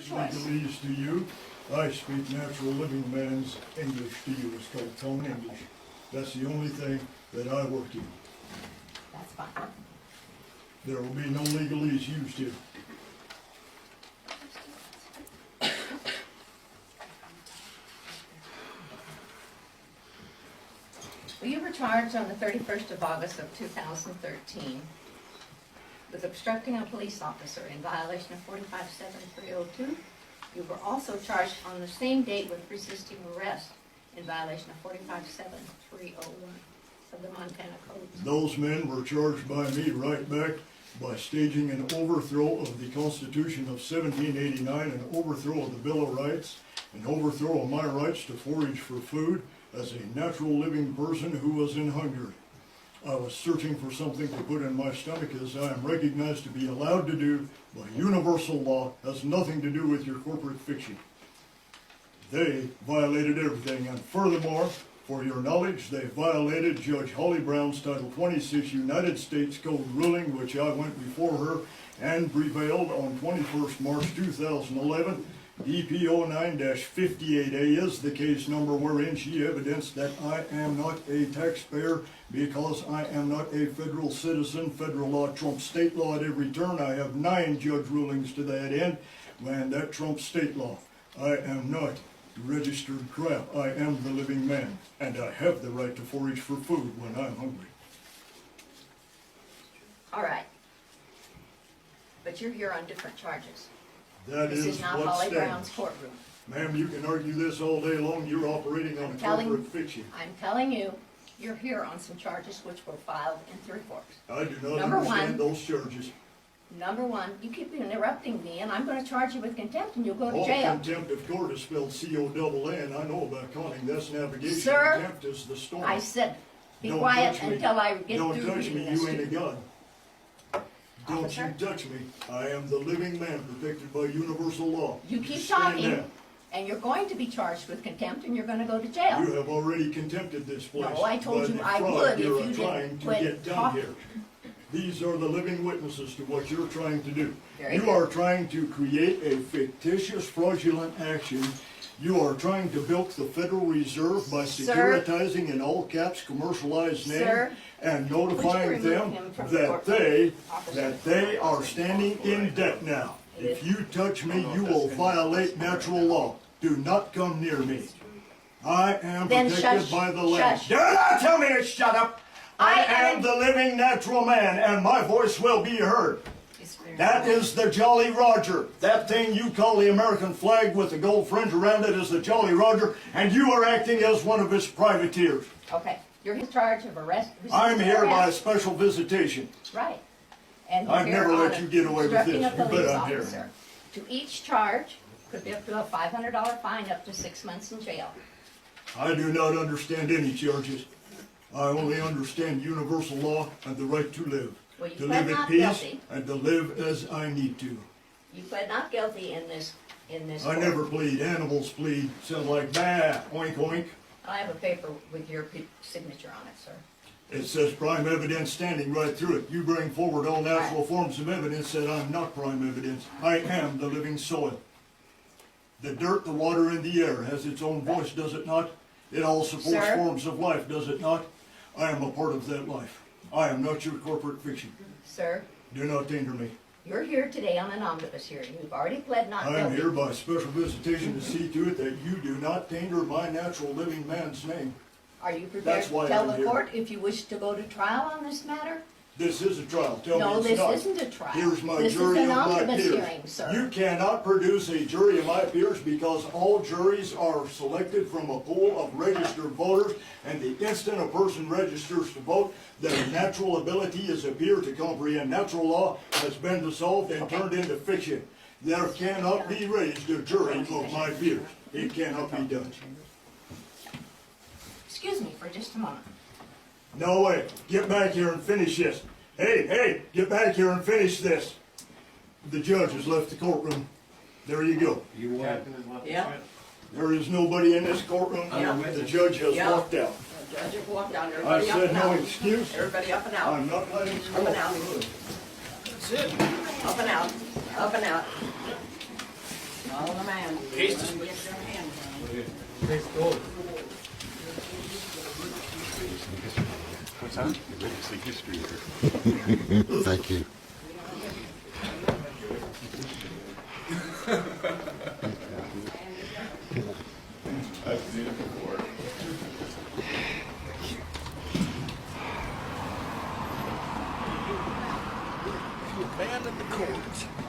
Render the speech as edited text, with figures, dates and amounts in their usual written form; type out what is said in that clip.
choice. legalese to you. I speak natural living man's English to you. It's called tongue English. That's the only thing that I work in. That's fine. There will be no legalese used here. Well, you were charged on the 31st of August of 2013 with obstructing a police officer in violation of 457302. You were also charged on the same date with resisting arrest in violation of 457301 of the Montana Code. Those men were charged by me right back by staging an overthrow of the Constitution of 1789, an overthrow of the Bill of Rights, an overthrow of my rights to forage for food as a natural living person who was in hunger. I was searching for something to put in my stomach, as I am recognized to be allowed to do by universal law. Has nothing to do with your corporate fiction. They violated everything, and furthermore, for your knowledge, they violated Judge Holly Brown's Title 26 United States Code ruling, which I went before her and prevailed on 21st March 2011. DPO 9-58A is the case number wherein she evidenced that I am not a taxpayer because I am not a federal citizen. Federal law trumps state law at every turn. I have 9 judge rulings to that end, and that trumps state law. I am not registered crap. I am the living man, and I have the right to forage for food when I'm hungry. All right. But you're here on different charges. That This is is not what Holly Brown's stands. courtroom. Ma'am, you can argue this all day long. You're operating on a corporate fiction. I'm telling you, you're here on some charges which were filed in 3 Forks. I do not Number understand one. those charges. Number one, you keep interrupting me, and I'm going to charge you with contempt, and you'll go to All jail. contempt of court is spelled C-O-double-N. I know about conning. That's navigation. Sir, Contempt is the storm. I said, be Don't quiet touch me. until I get Don't through touch reading me. this You to ain't a you. gun. Don't Officer? you touch me. I am the living man protected by universal law. You keep Stand talking, down. and you're going to be charged with contempt, and you're going to go to jail. You have already contempted this place. No, I told by you the I fraud would if you are you trying didn't to quit get done talking. here. These are the living witnesses to what you're trying to do. Very You good. are trying to create a fictitious, fraudulent action. You are trying to bilk the Federal Reserve by Sir. securitizing in all caps commercialized name Sir. and Would you notifying remove them him from the that courtroom? Officer. they are standing in debt now. If you touch me, you will violate natural law. Do not come near me. I am Then protected shush, by the land. shush. Do not tell me to shut up. I I am the living natural man, and my voice will be heard. That is the Jolly Roger. That thing you call the American flag with the gold fringe around it is the Jolly Roger, and you are acting as one of its privateers. Okay, you're in charge of arrest. I'm resisting here by arrest. special visitation. Right. And you're I've here never on let you get away with obstructing this. a You bet police I'm here. officer. To each charge, could be up to a $500 fine, up to 6 months in jail. I do not understand any charges. I only understand universal law and the right to live. Well, you To pled live at not peace guilty. and to live as I need to. You pled not guilty in this I court. never plead. Animals plead. Sound like bah, oink oink. I have a paper with your signature on it, sir. It says prime evidence standing right through it. You bring forward all natural forms of evidence that I'm not prime evidence. I am the living soil. The dirt, the water, and the air has its own voice, does it not? It all supports Sir? forms of life, does it not? I am a part of that life. I am not your corporate fiction. Sir, Do not danger me. you're here today on an omnibus hearing. You've already pled not guilty. I am here by special visitation to see to it that you do not tainter my natural living man's name. Are you prepared That's to why tell I'm the here. court if you wish to go to trial on this matter? This is a trial. Tell No, me it's not. this isn't a trial. Here's my This is jury an of my omnibus peers. hearing, sir. You cannot produce a jury of my peers because all juries are selected from a pool of registered voters, and the instant a person registers to vote, their natural ability as a peer to comprehend natural law has been dissolved and turned into fiction. There cannot be raised a jury of my peers. It cannot be done. Excuse me for just a moment. No way. Get back here and finish this. Hey, get back here and finish this. The judge has left the courtroom. There you go. You what? Yeah. There is nobody in this courtroom. Yeah. The judge has Yeah. walked out. Judge, you walk down, I everybody up said and no out. excuse. Everybody up and out, I'm not letting you Up and go. out. up and out, up and out. Follow the man. Get their hand down. What's that? Witnessing history here. Thank you. I've seen it before. Man of the court.